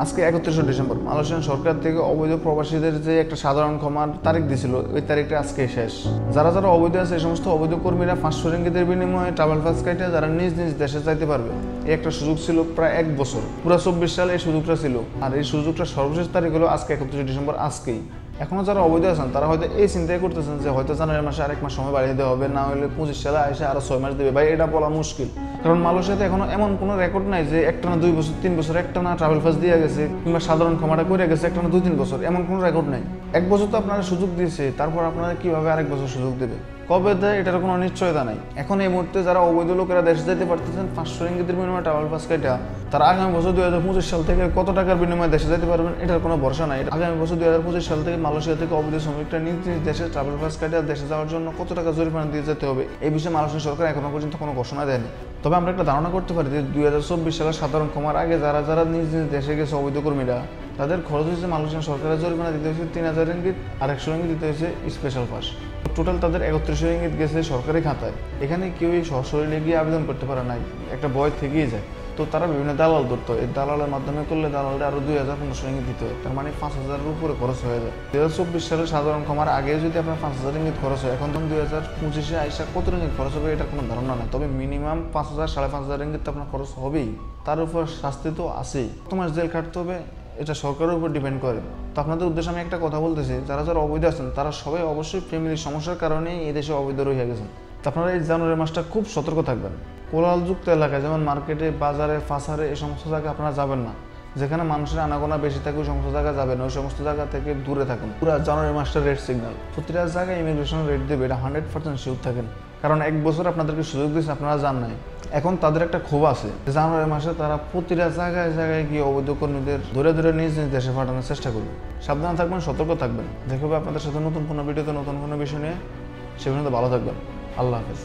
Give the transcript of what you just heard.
আজকে 31শে December Malaysian সরকার থেকে অবৈধ প্রবাসীদের যে একটা সাধারণ ক্ষমার তারিখ দিছিল, ওই তারিখটা আজকে শেষ। যারা যারা অবৈধ আছে এই সমস্ত অবৈধ কর্মীরা 500 রিঙ্গিতের বিনিময়ে ট্রাভেল পাস কাটে যারা নিজ নিজ দেশে যাইতে পারবে। এই একটা সুযোগ ছিল প্রায় 1 বছর, পুরো 24 সালে এই সুযোগটা ছিল। আর এই সুযোগটা সর্বশেষ তারিখ হলো আজকে 31শে ডিসেম্বর, আজকেই। এখনো যারা অবৈধ আছেন তারা হয়তো এই চিন্তাই করতেছেন যে হয়তো জানুয়ারি মাসে আরেক মাস সময় বাড়িয়ে দেওয়া হবে, না হলে 25 সালে এসে আরো 6 মাস দেবে। ভাই, এটা বলা মুশকিল, কারণ মালয়েশিয়াতে এখনো এমন কোনো রেকর্ড নাই যে একটানা 2 বছর 3 বছর একটানা ট্রাভেল পাস দিয়ে গেছে কিংবা সাধারণ ক্ষমাটা করে গেছে একটানা 2-3 বছর, এমন কোনো রেকর্ড নাই। 1 বছর তো আপনারা সুযোগ দিয়েছে, তারপর আপনারা কিভাবে আরেক বছর সুযোগ দেবে, কবে দেয় এটার কোনো নিশ্চয়তা নাই। এখন এই মুহূর্তে যারা অবৈধ লোকেরা দেশে যেতে পারতেছেন 500 রিঙ্গিতের বিনিময়ে ট্রাভেল পাস কাটা, তারা আগামী বছর 2025 সাল থেকে কত টাকার বিনিময়ে দেশে যেতে পারবেন এটার কোনো ভরসা নাই। আগামী বছর 2025 সাল থেকে মালয়েশিয়া থেকে অবৈধ শ্রমিকরা নিজ নিজ দেশে ট্রাভেল পাস কাটা দেশে যাওয়ার জন্য কত টাকা জরিমানা দিয়ে যেতে হবে, এই বিষয়ে মালয়েশিয়া সরকার এখনো পর্যন্ত কোনো ঘোষণা দেয়নি। তবে আমরা একটা ধারণা করতে পারি যে 2024 সালের সাধারণ ক্ষমার আগে যারা যারা নিজ নিজ দেশে গেছে অবৈধ কর্মীরা, তাদের খরচ হয়েছে মালয়েশিয়ান সরকারের জরিমানা দিতে হয়েছে 3000 রিঙ্গিত আর 100 রিঙ্গিত দিতে হয়েছে স্পেশাল পাস। টোটাল তাদের 31 রিঙ্গিত গেছে সরকারি খাতায়। এখানে কেউই সশরীরে গিয়ে আবেদন করতে পারে নাই, একটা ভয় থেকেই যায়। তো তারা বিভিন্ন দালাল ধরতো, এই দালালের মাধ্যমে করলে দালালটা আরো 2015 রিঙ্গিত দিতে হয়, তার মানে 5000-এর উপরে খরচ হয়ে যায়। 2024 সালের সাধারণ ক্ষমার আগে যদি আপনার 5000 রিঙ্গিত খরচ হয়, এখন তখন 2025-এ আইসা কত রিঙ্গিত খরচ হবে এটা কোনো ধারণা নেই। তবে মিনিমাম 5000-5500 রিঙ্গিত তো আপনার খরচ হবেই, তার উপর শাস্তি তো আছেই। তোমার জেল খাটতে হবে, এটা সরকারের উপর ডিপেন্ড করে। তো আপনাদের উদ্দেশ্যে আমি একটা কথা বলতেছি, যারা যারা অবৈধ আছেন তারা সবাই অবশ্যই ফ্যামিলির সমস্যার কারণে এই দেশে অবৈধ রয়ে গেছেন। তো আপনারা এই জানুয়ারি মাসটা খুব সতর্ক থাকবেন। কোলাহলযুক্ত এলাকায় যেমন মার্কেটে, বাজারে, ফাসারে এই সমস্ত জায়গায় আপনারা যাবেন না। যেখানে মানুষের আনাগোনা বেশি থাকে ওই সমস্ত জায়গায় যাবেন, ওই সমস্ত জায়গা থেকে দূরে থাকুন। পুরো জানুয়ারি মাসটা রেড সিগন্যাল, প্রতিটা জায়গায় ইমিগ্রেশন রেট দেবে, এটা 100% শিওর থাকেন। কারণ 1 বছর আপনাদেরকে সুযোগ দিয়েছে, আপনারা জান নাই। এখন তাদের একটা ক্ষোভ আছে, জানুয়ারি মাসে তারা প্রতিটা জায়গায় জায়গায় গিয়ে অবৈধ কর্মীদের ধরে ধরে নিজ নিজ দেশে পাঠানোর চেষ্টা করবে। সাবধানে থাকবেন, সতর্ক থাকবেন। দেখা হবে আপনাদের সাথে নতুন কোনো ভিডিওতে নতুন কোনো বিষয় নিয়ে। সে পর্যন্ত ভালো থাকবেন। আল্লাহ হাফেজ।